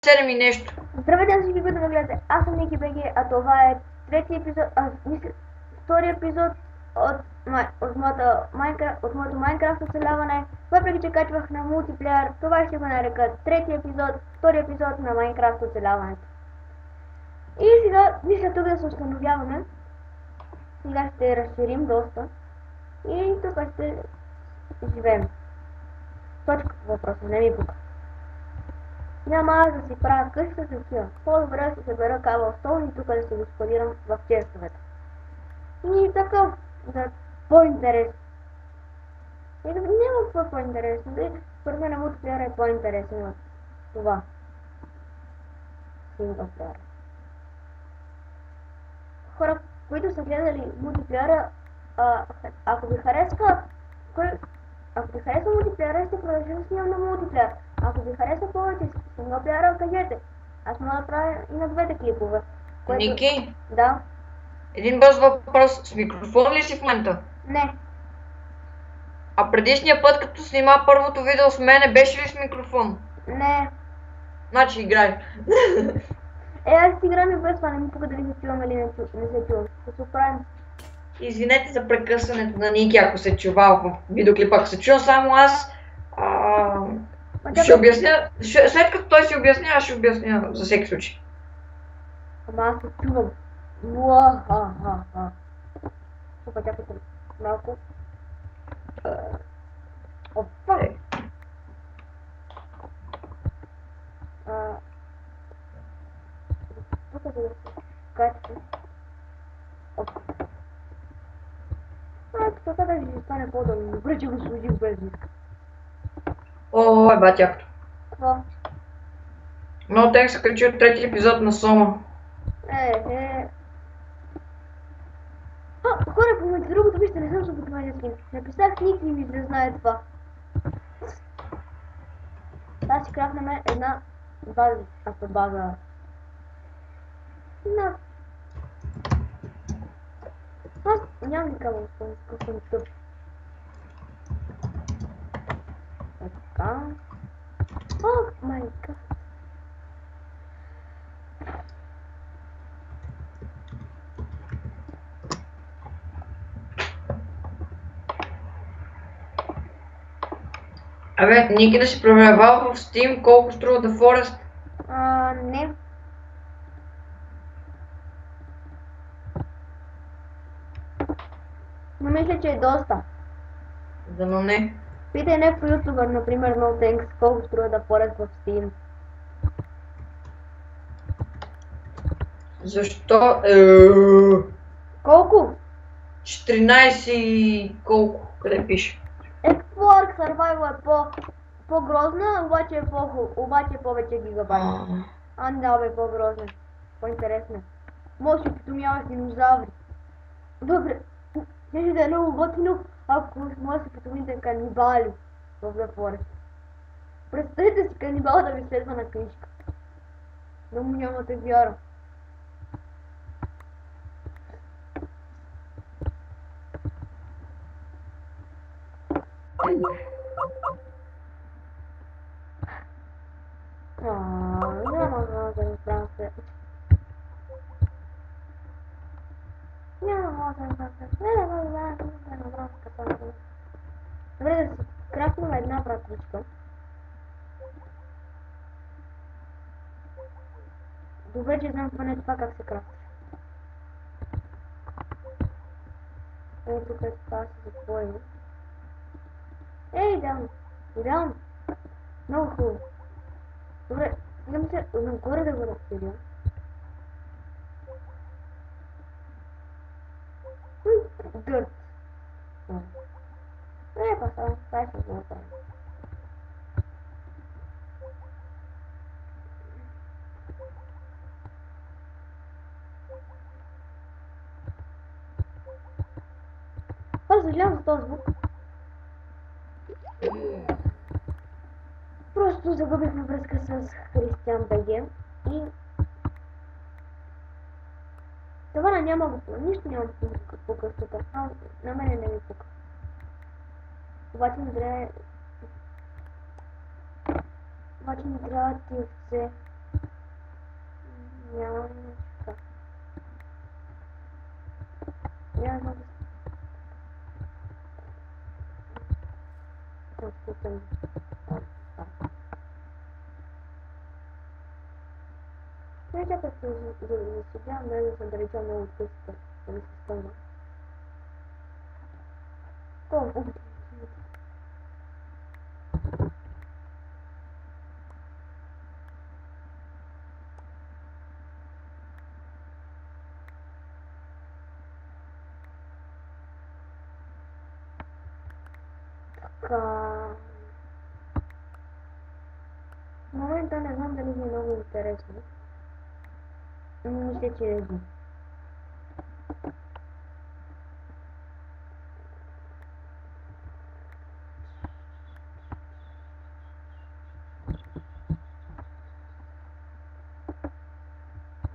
7 и нещо. Здравейте на всички, които ме гледате. Аз съм Ники БГ, а това е третия епизод, втория епизод от моето Майнкрафт оцеляване. Въпреки че качвах на мултиплеер, това ще го нарека втори епизод на Майнкрафт оцеляването. И сега мисля тук да се установяваме. Сега ще разширим доста. И тук ще живеем. Точка по въпроса, не ми пука. Няма аз да си правя къща с такива. По-добре да си събера кабелстоун и тук да си го складирам в честовете. И така, да по-интересно. Няма какво по-интересно. Според мен мултиплеера е по-интересен от това. Синглплеера. Хора, които са гледали мултиплеера, ако ви харесва мултиплеера, ще продължа да снимам на мултиплеер. Ако ви харесва повече синглплеера, кажете. Аз мога да правя и на двете клипове. Ники? Да. Един бърз въпрос. С микрофон ли си в момента? Не. А предишния път, като снима първото видео с мене, беше ли с микрофон? Не. Значи играй. Аз играм и без това, не ми пука дали се чувам или не се чувам. Ще се оправим. Извинете за прекъсването на Ники, ако се чува в видеоклипа. Ако се чува само аз, ще обясня. След като той си обясня, аз ще обясня за всеки случай. Ама аз се чувам. Уахахаха. Опа, чакайте малко. Опа. Тук да се качи. Опа. Така да ще стане по-долу. Добре, че го служих без диска. О, бат якото. Какво? Много тек се качи от трети епизод на Сома. Хора, помежду другото, вижте, не съм с обикновения скин. Написах Ники и ми да знае това. Аз си крафнаме една автобаза. Аз нямам никакъв съм тъп. Така. О, майка. Абе, Ники да си проверявал в Steam колко струва The Forest? Не. Но мисля, че е доста. Дано не. Питай някой ютубър, например, NoThanks, колко струва да Forest в Steam. Защо? Колко? 14 и колко? Къде пише? Explore Survival е по-грозна, обаче е повече гигабайт. Да, бе, по-грозна. По-интересна. Може да питомяваш динозаври. Добре. Ще да е много готино, ако може да се питомите канибали в The Forest. Представете си канибал да ви следва на книжка. Но му нямате вяра. Няма да ми справя се. Добре, да си крафтим една вратичка. Добре, че знам поне това как се крафти. Ей, тук е това се затвори. Ей, идеално. Много хубаво. Добре, идем се нагоре да го разпилим. Дърт. Това ще го направим. Съжалявам за този звук. Просто загубихме връзка с Християн БГ и това няма го пука. Нищо няма по къщата. На мене не ми пука. Обаче ми трябва... ти овце. Я знам. Разпутам. Не чакай да седя, да съм далече много от късата, да ми се стълна. Колко? Така... В момента не знам дали ви е много интересно. Мисля, че не ви.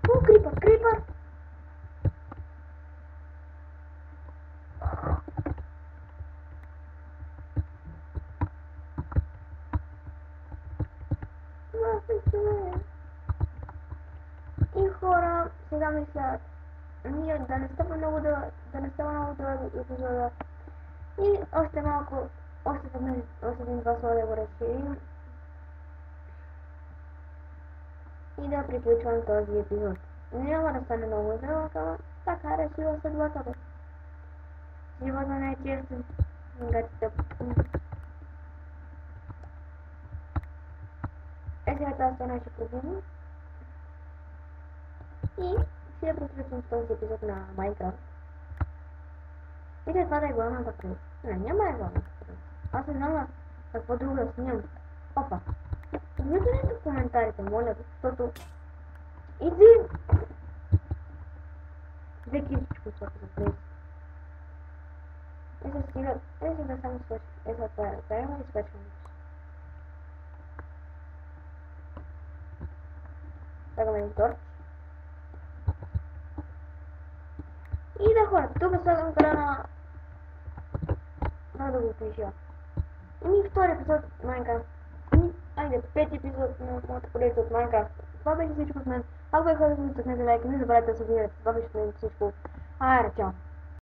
О, крипър, крипър! И хора, сега мисля, ние да не става много дълъг епизода. И още малко, още един-два слоя да го разширим. И да приключвам този епизод. Няма да стане много дълъг, ама така решила съдбата бе. Живота не е честен. Гатите. Сега това стана ще пробвам. И ще приключим с този епизод на Майнкрафт. И това да е главната през. Няма е главната през. Аз не знам какво друго да снимам. Опа. Виждате в коментарите, моля, защото... Иди! Всеки всичко това за през. Да само свърши. Това е. Трябва да свършим. Слагаме един торч. И да хора, тук слагам края на да го пиша. И втори епизод Майнкрафт. Айде, пети епизод на моята коллекция от Майнкрафт. Това беше всичко от мен. Ако е хора, да стъкнете лайк, не забравяйте да се абонирате. Това беше всичко. Айде, чао!